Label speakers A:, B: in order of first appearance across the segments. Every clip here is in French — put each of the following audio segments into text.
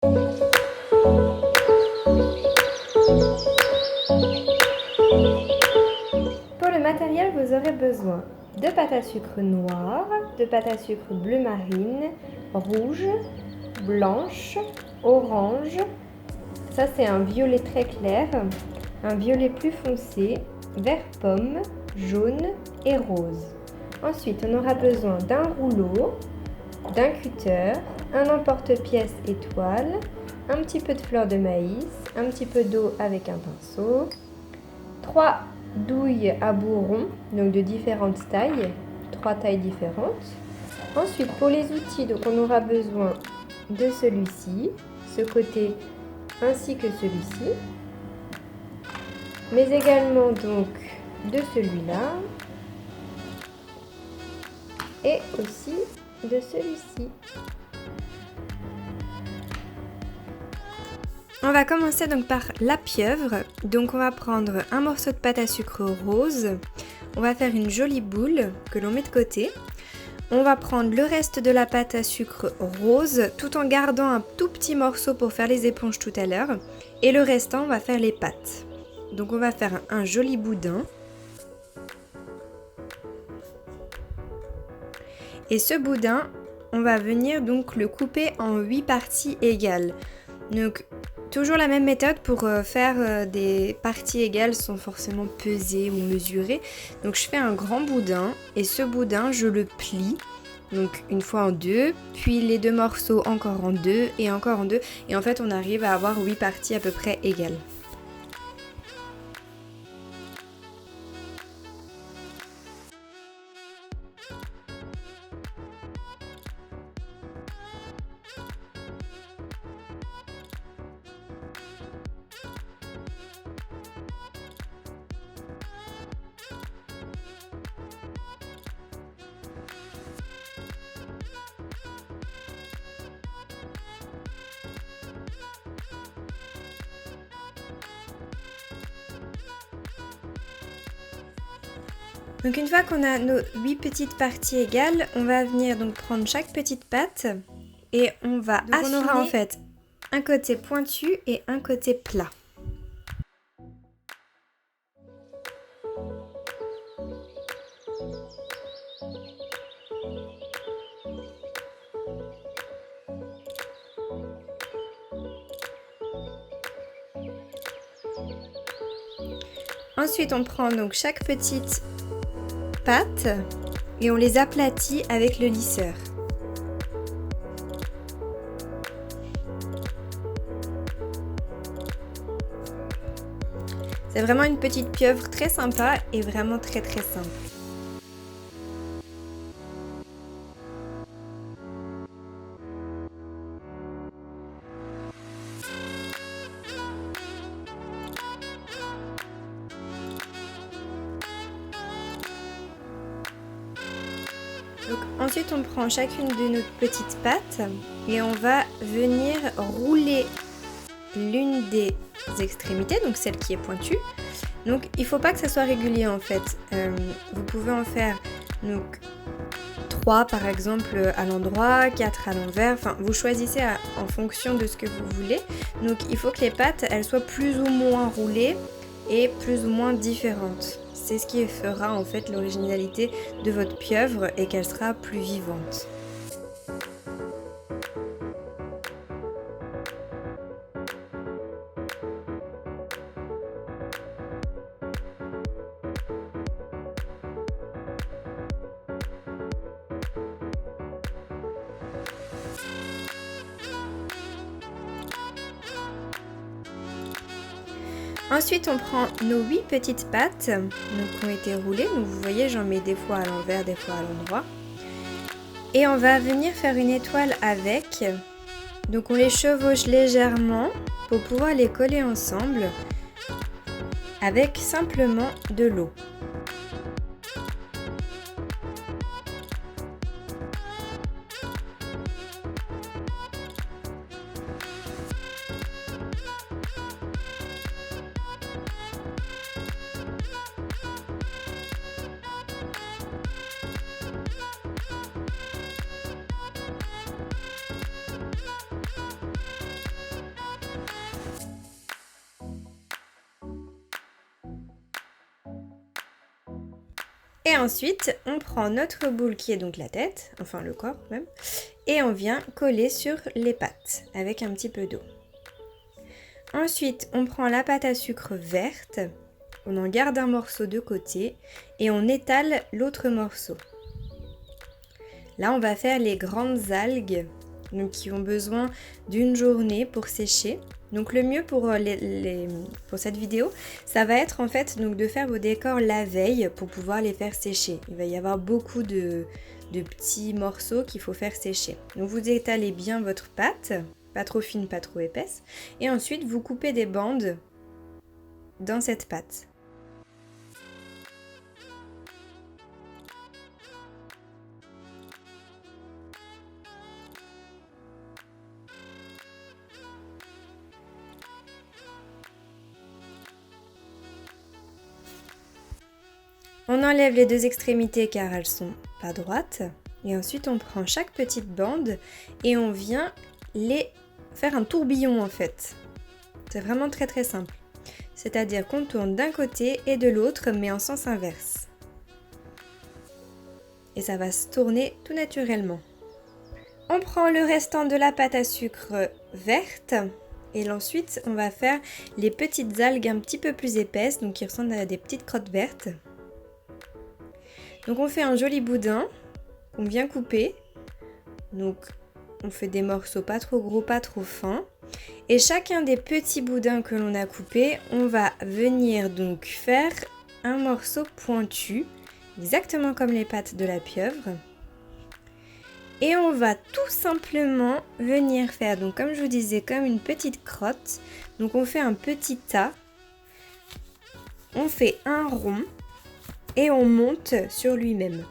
A: Pour le matériel, vous aurez besoin de pâte à sucre noire, de pâte à sucre bleu marine, rouge, blanche, orange. Ça, c'est un violet très clair, un violet plus foncé, vert pomme, jaune et rose. Ensuite, on aura besoin d'un rouleau, d'un cutter, un emporte-pièce étoile, un petit peu de fleur de maïs, un petit peu d'eau avec un pinceau, 3 douilles à bourron, donc de différentes tailles, 3 tailles différentes. Ensuite, pour les outils, donc on aura besoin de celui-ci, ce côté ainsi que celui-ci, mais également donc de celui-là et aussi de celui-ci. On va commencer donc par la pieuvre. Donc on va prendre un morceau de pâte à sucre rose. On va faire une jolie boule que l'on met de côté. On va prendre le reste de la pâte à sucre rose tout en gardant un tout petit morceau pour faire les éponges tout à l'heure. Et le restant, on va faire les pâtes. Donc on va faire un joli boudin. Et ce boudin, on va venir donc le couper en 8 parties égales. Donc toujours la même méthode pour faire des parties égales sans forcément peser ou mesurer. Donc je fais un grand boudin et ce boudin je le plie. Donc une fois en deux, puis les deux morceaux encore en deux et encore en deux. Et en fait on arrive à avoir 8 parties à peu près égales. Donc une fois qu'on a nos 8 petites parties égales, on va venir donc prendre chaque petite pâte et on va affiner. On aura en fait un côté pointu et un côté plat. Ensuite, on prend donc chaque petite pâte et on les aplatit avec le lisseur. C'est vraiment une petite pieuvre très sympa et vraiment très simple. Donc, ensuite, on prend chacune de nos petites pâtes et on va venir rouler l'une des extrémités, donc celle qui est pointue. Donc, il ne faut pas que ça soit régulier en fait. Vous pouvez en faire donc 3 par exemple à l'endroit, 4 à l'envers. Enfin, vous choisissez en fonction de ce que vous voulez. Donc, il faut que les pâtes elles soient plus ou moins roulées et plus ou moins différentes. C'est ce qui fera en fait l'originalité de votre pieuvre et qu'elle sera plus vivante. Ensuite, on prend nos 8 petites pâtes qui ont été roulées. Donc, vous voyez, j'en mets des fois à l'envers, des fois à l'endroit. Et on va venir faire une étoile avec. Donc, on les chevauche légèrement pour pouvoir les coller ensemble avec simplement de l'eau. Et ensuite, on prend notre boule qui est donc la tête, enfin le corps même, et on vient coller sur les pattes avec un petit peu d'eau. Ensuite, on prend la pâte à sucre verte, on en garde un morceau de côté et on étale l'autre morceau. Là, on va faire les grandes algues donc, qui ont besoin d'une journée pour sécher. Donc le mieux pour cette vidéo, ça va être en fait donc, de faire vos décors la veille pour pouvoir les faire sécher. Il va y avoir beaucoup de petits morceaux qu'il faut faire sécher. Donc vous étalez bien votre pâte, pas trop fine, pas trop épaisse. Et ensuite vous coupez des bandes dans cette pâte. On enlève les deux extrémités car elles sont pas droites. Et ensuite on prend chaque petite bande et on vient les faire un tourbillon en fait. C'est vraiment très très simple. C'est-à-dire qu'on tourne d'un côté et de l'autre mais en sens inverse. Et ça va se tourner tout naturellement. On prend le restant de la pâte à sucre verte. Et ensuite on va faire les petites algues un petit peu plus épaisses, donc qui ressemblent à des petites crottes vertes. Donc on fait un joli boudin qu'on vient couper. Donc on fait des morceaux pas trop gros, pas trop fins. Et chacun des petits boudins que l'on a coupés, on va venir donc faire un morceau pointu, exactement comme les pattes de la pieuvre. Et on va tout simplement venir faire, donc comme je vous disais, comme une petite crotte. Donc on fait un petit tas, on fait un rond. Et on monte sur lui-même.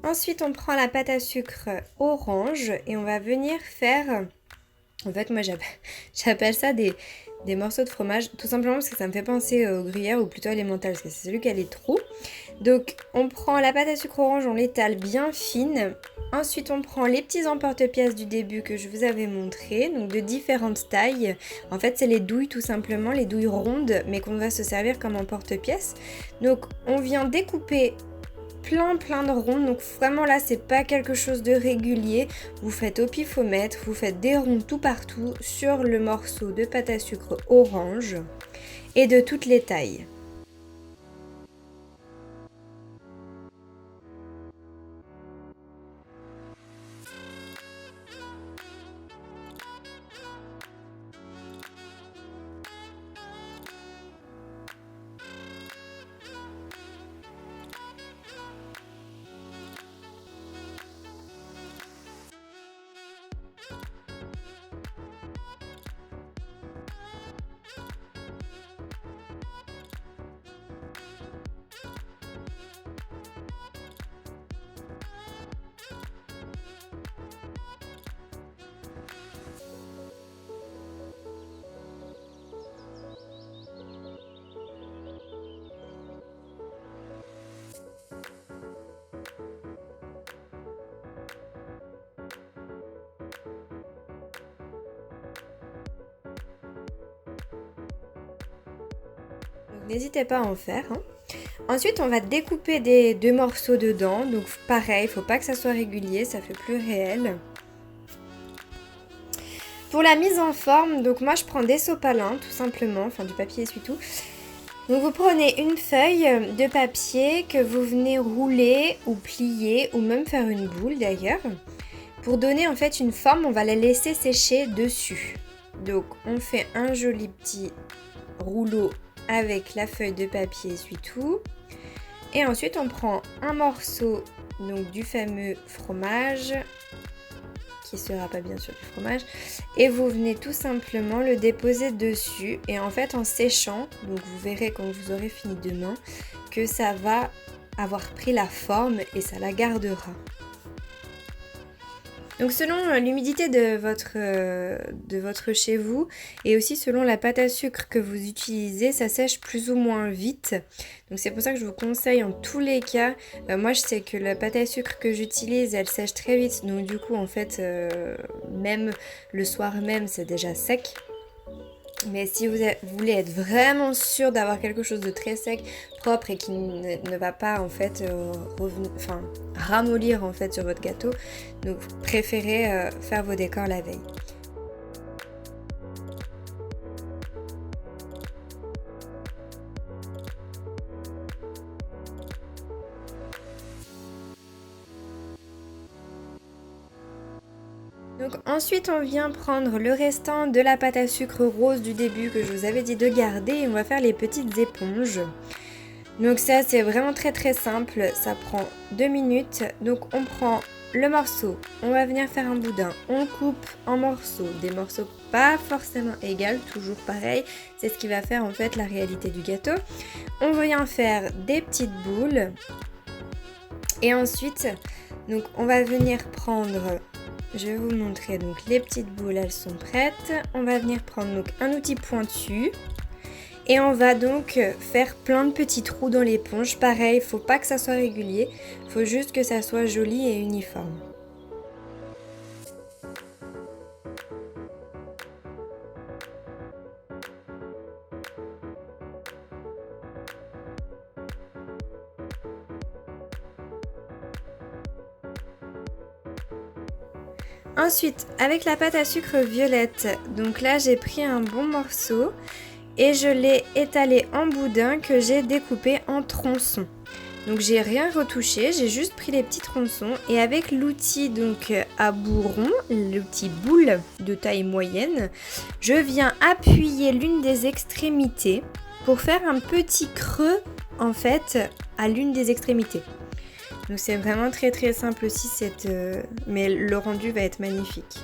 A: Ensuite, on prend la pâte à sucre orange et on va venir faire... En fait, moi, j'appelle ça des morceaux de fromage, tout simplement parce que ça me fait penser au gruyère ou plutôt à l'emmental, parce que c'est celui qui a les trous. Donc, on prend la pâte à sucre orange, on l'étale bien fine. Ensuite, on prend les petits emporte-pièces du début que je vous avais montré, donc de différentes tailles. En fait, c'est les douilles tout simplement, les douilles rondes, mais qu'on va se servir comme emporte-pièces. Donc, on vient découper plein de ronds, donc vraiment là c'est pas quelque chose de régulier, vous faites au pifomètre, vous faites des ronds tout partout sur le morceau de pâte à sucre orange et de toutes les tailles. N'hésitez pas à en faire. Ensuite, on va découper des deux morceaux dedans. Donc pareil, il ne faut pas que ça soit régulier, ça fait plus réel. Pour la mise en forme, donc moi je prends des sopalins tout simplement, enfin du papier essuie-tout. Donc vous prenez une feuille de papier que vous venez rouler ou plier ou même faire une boule d'ailleurs. Pour donner en fait une forme, on va la laisser sécher dessus. Donc on fait un joli petit rouleau avec la feuille de papier essuie-tout. Et ensuite on prend un morceau donc, du fameux fromage, qui sera pas bien sûr du fromage, et vous venez tout simplement le déposer dessus. Et en fait en séchant, donc vous verrez quand vous aurez fini demain, que ça va avoir pris la forme et ça la gardera. Donc selon l'humidité de votre chez vous et aussi selon la pâte à sucre que vous utilisez, ça sèche plus ou moins vite. Donc c'est pour ça que je vous conseille en tous les cas, moi je sais que la pâte à sucre que j'utilise elle sèche très vite, donc du coup en fait même le soir même c'est déjà sec. Mais si vous voulez être vraiment sûr d'avoir quelque chose de très sec, propre et qui ne va pas en fait ramollir en fait sur votre gâteau, donc préférez faire vos décors la veille. Donc ensuite on vient prendre le restant de la pâte à sucre rose du début que je vous avais dit de garder et on va faire les petites éponges. Donc ça c'est vraiment très très simple, ça prend 2 minutes. Donc on prend le morceau, on va venir faire un boudin, on coupe en morceaux, des morceaux pas forcément égaux, toujours pareil, c'est ce qui va faire en fait la réalité du gâteau. On vient faire des petites boules et ensuite donc on va venir prendre... Je vais vous montrer, donc les petites boules elles sont prêtes. On va venir prendre donc un outil pointu et on va donc faire plein de petits trous dans l'éponge. Pareil, il ne faut pas que ça soit régulier, il faut juste que ça soit joli et uniforme. Ensuite, avec la pâte à sucre violette, donc là j'ai pris un bon morceau et je l'ai étalé en boudin que j'ai découpé en tronçons. Donc j'ai rien retouché, j'ai juste pris les petits tronçons et avec l'outil donc à bourron, l'outil boule de taille moyenne, je viens appuyer l'une des extrémités pour faire un petit creux en fait à l'une des extrémités. Donc c'est vraiment très très simple aussi, mais le rendu va être magnifique.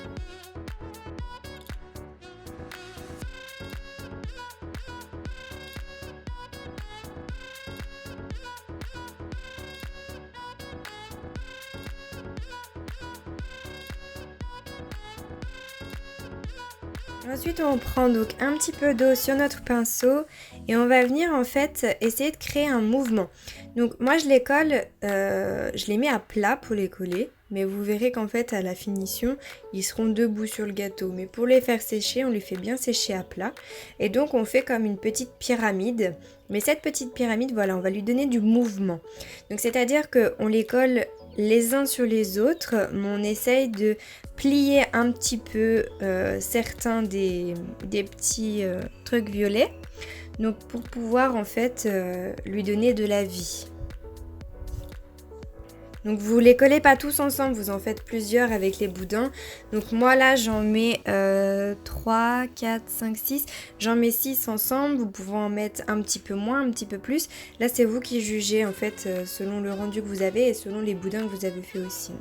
A: Ensuite on prend donc un petit peu d'eau sur notre pinceau et on va venir en fait essayer de créer un mouvement. Donc moi je les colle, je les mets à plat pour les coller, mais vous verrez qu'en fait à la finition ils seront debout sur le gâteau. Mais pour les faire sécher, on les fait bien sécher à plat et donc on fait comme une petite pyramide. Mais cette petite pyramide, voilà, on va lui donner du mouvement. Donc c'est à dire qu'on les colle les uns sur les autres, mais on essaye de plier un petit peu certains des petits trucs violets, donc pour pouvoir en fait lui donner de la vie. Donc vous les collez pas tous ensemble, vous en faites plusieurs avec les boudins. Donc moi là j'en mets 3, 4, 5, 6. J'en mets 6 ensemble, vous pouvez en mettre un petit peu moins, un petit peu plus. Là c'est vous qui jugez en fait selon le rendu que vous avez et selon les boudins que vous avez fait aussi.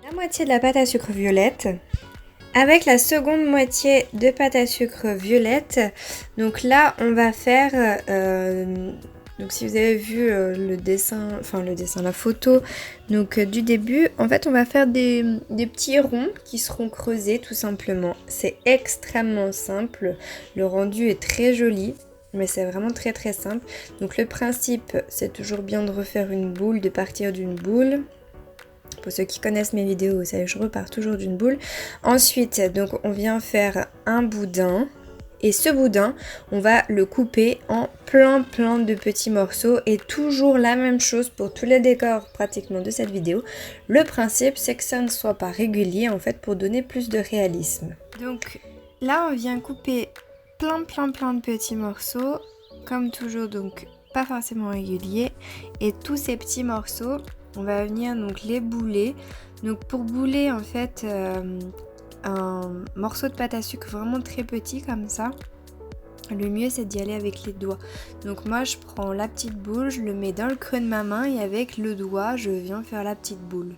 A: La moitié de la pâte à sucre violette avec la seconde moitié de pâte à sucre violette. Donc là on va faire donc si vous avez vu le dessin, la photo donc du début, en fait on va faire des petits ronds qui seront creusés tout simplement. C'est extrêmement simple, le rendu est très joli. Mais c'est vraiment très très simple. Donc le principe c'est toujours bien de refaire une boule, de partir d'une boule. Pour ceux qui connaissent mes vidéos, vous savez, je repars toujours d'une boule. Ensuite, donc on vient faire un boudin. Et ce boudin, on va le couper en plein de petits morceaux. Et toujours la même chose pour tous les décors pratiquement de cette vidéo. Le principe, c'est que ça ne soit pas régulier en fait pour donner plus de réalisme. Donc là, on vient couper plein de petits morceaux. Comme toujours, donc pas forcément réguliers. Et tous ces petits morceaux... on va venir donc les bouler. Donc pour bouler en fait un morceau de pâte à sucre vraiment très petit comme ça, le mieux c'est d'y aller avec les doigts. Donc moi je prends la petite boule, je le mets dans le creux de ma main et avec le doigt je viens faire la petite boule.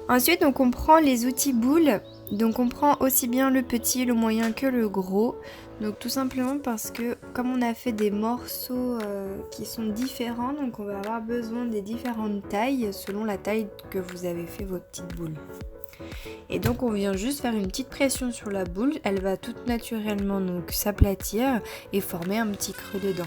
A: Ensuite, donc on prend les outils boules, donc on prend aussi bien le petit, le moyen que le gros. Donc tout simplement parce que comme on a fait des morceaux qui sont différents, donc on va avoir besoin des différentes tailles selon la taille que vous avez fait vos petites boules. Et donc on vient juste faire une petite pression sur la boule, elle va toute naturellement donc s'aplatir et former un petit creux dedans.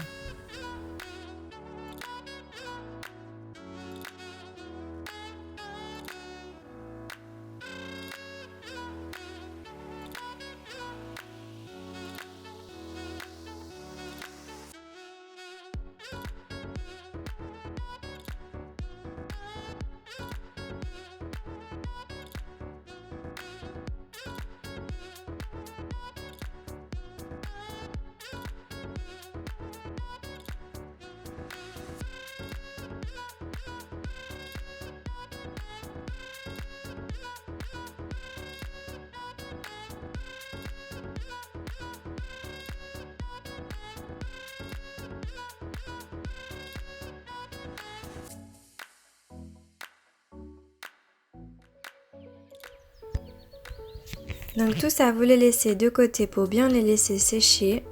A: Donc tout ça, vous les laissez de côté pour bien les laisser sécher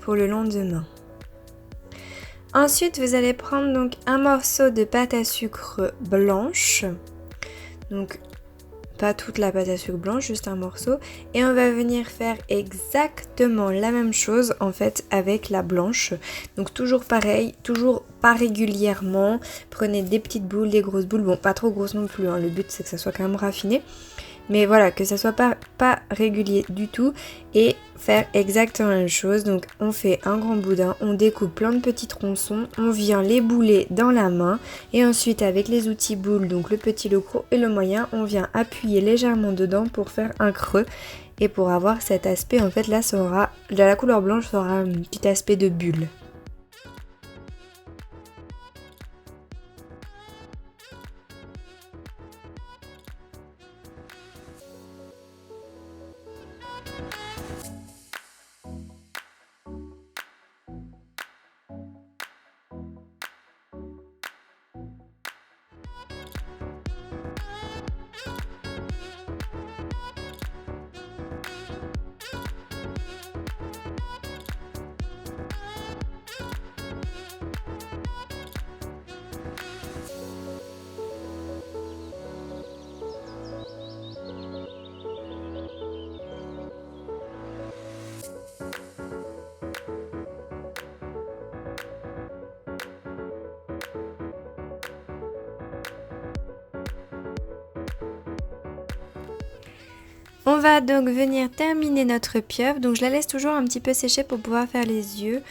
A: pour le lendemain. Ensuite, vous allez prendre donc un morceau de pâte à sucre blanche. Donc pas toute la pâte à sucre blanche, juste un morceau. Et on va venir faire exactement la même chose en fait avec la blanche. Donc toujours pareil, toujours pas régulièrement. Prenez des petites boules, des grosses boules. Bon, pas trop grosses non plus, hein. Le but c'est que ça soit quand même raffiné. Mais voilà, que ça soit pas régulier du tout et faire exactement la même chose. Donc on fait un grand boudin, on découpe plein de petits tronçons, on vient les bouler dans la main et ensuite avec les outils boules, donc le petit, le gros et le moyen, on vient appuyer légèrement dedans pour faire un creux et pour avoir cet aspect, en fait là ça aura, la couleur blanche ça aura un petit aspect de bulle. On va donc venir terminer notre pieuvre, donc je la laisse toujours un petit peu sécher pour pouvoir faire les yeux,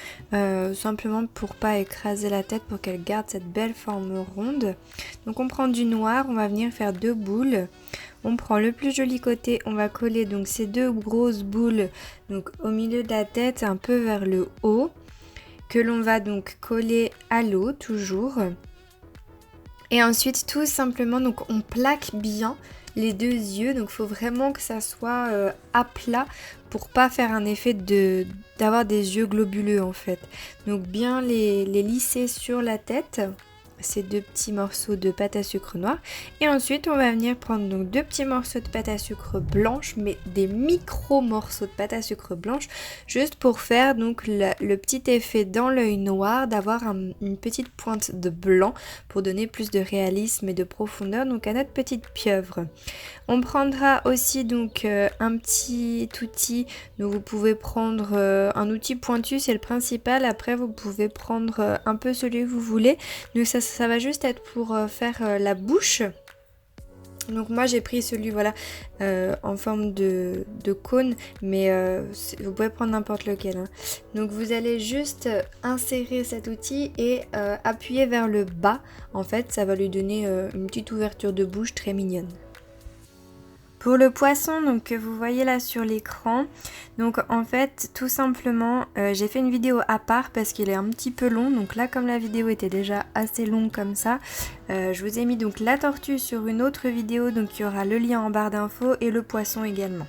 A: simplement pour pas écraser la tête, pour qu'elle garde cette belle forme ronde. Donc on prend du noir, on va venir faire 2 boules, on prend le plus joli côté, on va coller donc ces 2 grosses boules donc au milieu de la tête, un peu vers le haut, que l'on va donc coller à l'eau toujours. Et ensuite tout simplement donc on plaque bien les 2 yeux, donc il faut vraiment que ça soit à plat pour pas faire un effet d'avoir des yeux globuleux en fait. Donc bien les lisser sur la tête, ces 2 petits morceaux de pâte à sucre noir. Et ensuite on va venir prendre donc 2 petits morceaux de pâte à sucre blanche, mais des micro morceaux de pâte à sucre blanche, juste pour faire donc le petit effet dans l'œil noir, d'avoir une petite pointe de blanc pour donner plus de réalisme et de profondeur donc à notre petite pieuvre. On prendra aussi donc un petit outil, donc vous pouvez prendre un outil pointu, c'est le principal. Après vous pouvez prendre un peu celui que vous voulez, donc ça va juste être pour faire la bouche. Donc moi j'ai pris celui voilà en forme de cône, mais vous pouvez prendre n'importe lequel, hein. Donc vous allez juste insérer cet outil et appuyer vers le bas. En fait ça va lui donner une petite ouverture de bouche très mignonne. Pour le poisson donc que vous voyez là sur l'écran, donc en fait tout simplement j'ai fait une vidéo à part parce qu'il est un petit peu long. Donc là comme la vidéo était déjà assez longue comme ça, je vous ai mis donc la tortue sur une autre vidéo, donc il y aura le lien en barre d'infos et le poisson également.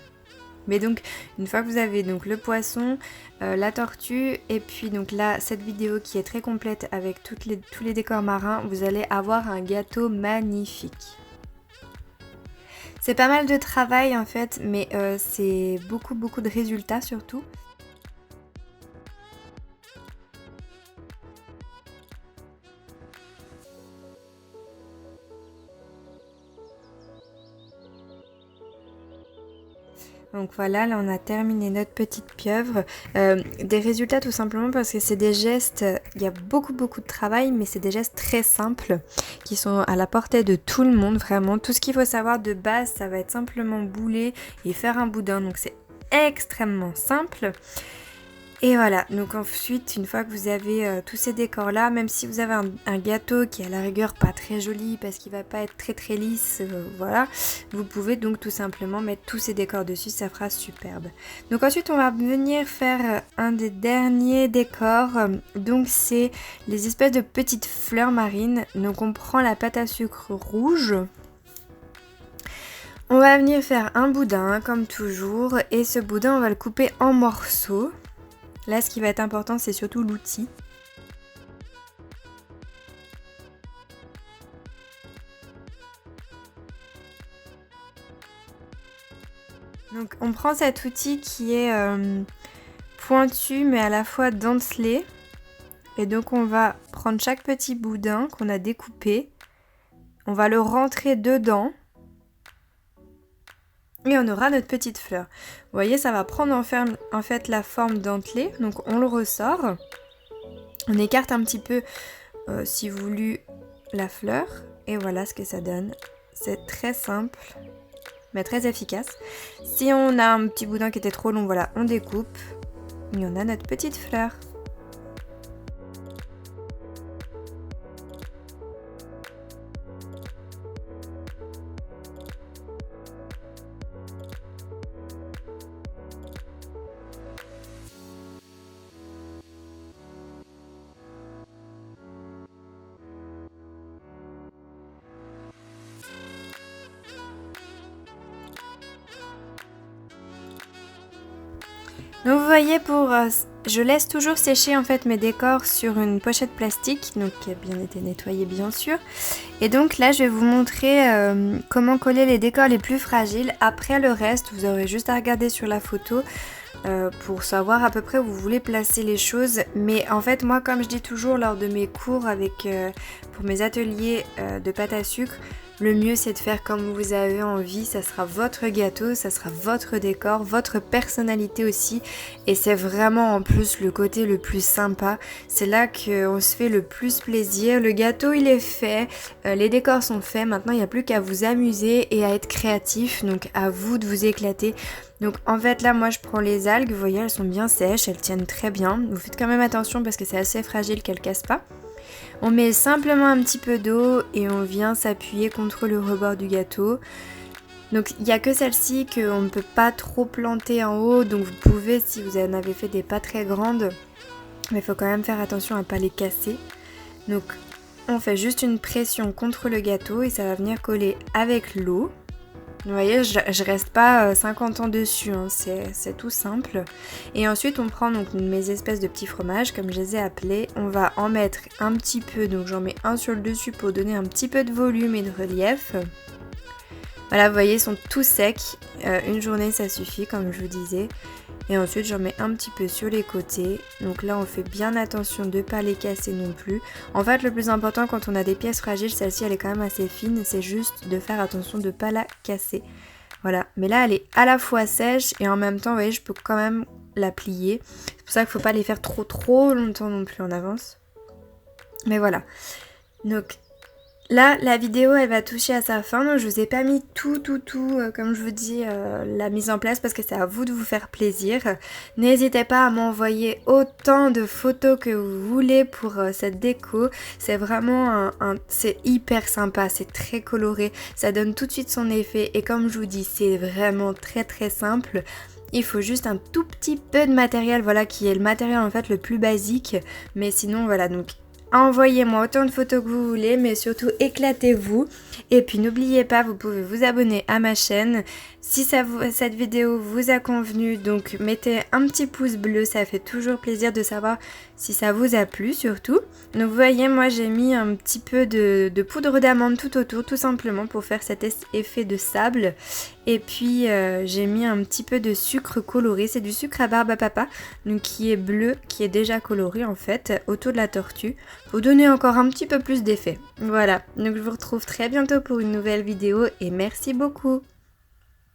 A: Mais donc une fois que vous avez donc le poisson, la tortue et puis donc là cette vidéo qui est très complète avec tous les décors marins, vous allez avoir un gâteau magnifique. C'est pas mal de travail en fait, mais c'est beaucoup de résultats surtout. Donc voilà, là on a terminé notre petite pieuvre. Des résultats tout simplement parce que c'est des gestes, il y a beaucoup de travail, mais c'est des gestes très simples qui sont à la portée de tout le monde vraiment. Tout ce qu'il faut savoir de base, ça va être simplement bouler et faire un boudin, donc c'est extrêmement simple. Et voilà, donc ensuite, une fois que vous avez tous ces décors là, même si vous avez un gâteau qui est à la rigueur pas très joli parce qu'il va pas être très lisse, voilà, vous pouvez donc tout simplement mettre tous ces décors dessus, ça fera superbe. Donc ensuite on va venir faire un des derniers décors, donc c'est les espèces de petites fleurs marines. Donc on prend la pâte à sucre rouge. On va venir faire un boudin comme toujours et ce boudin on va le couper en morceaux. Là, ce qui va être important, c'est surtout l'outil. Donc, on prend cet outil qui est pointu, mais à la fois dentelé. Et donc, on va prendre chaque petit boudin qu'on a découpé. On va le rentrer dedans. Et on aura notre petite fleur. Vous voyez, ça va prendre en fait la forme dentelée. Donc on le ressort. On écarte un petit peu, si voulu, la fleur. Et voilà ce que ça donne. C'est très simple, mais très efficace. Si on a un petit boudin qui était trop long, voilà, on découpe. Et on a notre petite fleur. Donc vous voyez, je laisse toujours sécher en fait mes décors sur une pochette plastique, donc qui a bien été nettoyée bien sûr. Et donc là je vais vous montrer comment coller les décors les plus fragiles. Après le reste, vous aurez juste à regarder sur la photo pour savoir à peu près où vous voulez placer les choses. Mais en fait moi, comme je dis toujours lors de mes cours pour mes ateliers de pâte à sucre, le mieux c'est de faire comme vous avez envie, ça sera votre gâteau, ça sera votre décor, votre personnalité aussi. Et c'est vraiment en plus le côté le plus sympa, c'est là qu'on se fait le plus plaisir. Le gâteau il est fait, les décors sont faits, maintenant il n'y a plus qu'à vous amuser et à être créatif, donc à vous de vous éclater. Donc en fait là moi je prends les algues, vous voyez elles sont bien sèches, elles tiennent très bien. Vous faites quand même attention parce que c'est assez fragile qu'elles cassent pas. On met simplement un petit peu d'eau et on vient s'appuyer contre le rebord du gâteau. Donc il n'y a que celle-ci qu'on ne peut pas trop planter en haut, donc vous pouvez, si vous en avez fait des pas très grandes, mais il faut quand même faire attention à ne pas les casser. Donc on fait juste une pression contre le gâteau et ça va venir coller avec l'eau. Vous voyez, je reste pas 50 ans dessus, hein, c'est tout simple. Et ensuite on prend donc mes espèces de petits fromages, comme je les ai appelés. On va en mettre un petit peu, donc j'en mets un sur le dessus pour donner un petit peu de volume et de relief. Voilà, vous voyez, ils sont tout secs. Une journée ça suffit, comme je vous disais. Et ensuite j'en mets un petit peu sur les côtés. Donc là on fait bien attention de ne pas les casser non plus. En fait le plus important quand on a des pièces fragiles, celle-ci elle est quand même assez fine, c'est juste de faire attention de ne pas la casser. Voilà, mais là elle est à la fois sèche et en même temps vous voyez je peux quand même la plier. C'est pour ça qu'il ne faut pas les faire trop longtemps non plus en avance. Mais voilà, donc Là, la vidéo, elle va toucher à sa fin, donc je vous ai pas mis tout, comme je vous dis, la mise en place parce que c'est à vous de vous faire plaisir. N'hésitez pas à m'envoyer autant de photos que vous voulez pour cette déco. C'est vraiment c'est hyper sympa, c'est très coloré, ça donne tout de suite son effet et comme je vous dis, c'est vraiment très simple. Il faut juste un tout petit peu de matériel, voilà, qui est le matériel en fait le plus basique, mais sinon voilà, donc envoyez-moi autant de photos que vous voulez, mais surtout éclatez-vous. Et puis n'oubliez pas, vous pouvez vous abonner à ma chaîne. Si cette vidéo vous a convenu, donc mettez un petit pouce bleu, ça fait toujours plaisir de savoir si ça vous a plu surtout. Donc vous voyez, moi j'ai mis un petit peu de poudre d'amande tout autour, tout simplement pour faire cet effet de sable. Et puis j'ai mis un petit peu de sucre coloré, c'est du sucre à barbe à papa, donc qui est bleu, qui est déjà coloré en fait, autour de la tortue, pour donner encore un petit peu plus d'effet. Voilà, donc je vous retrouve très bientôt pour une nouvelle vidéo et merci beaucoup.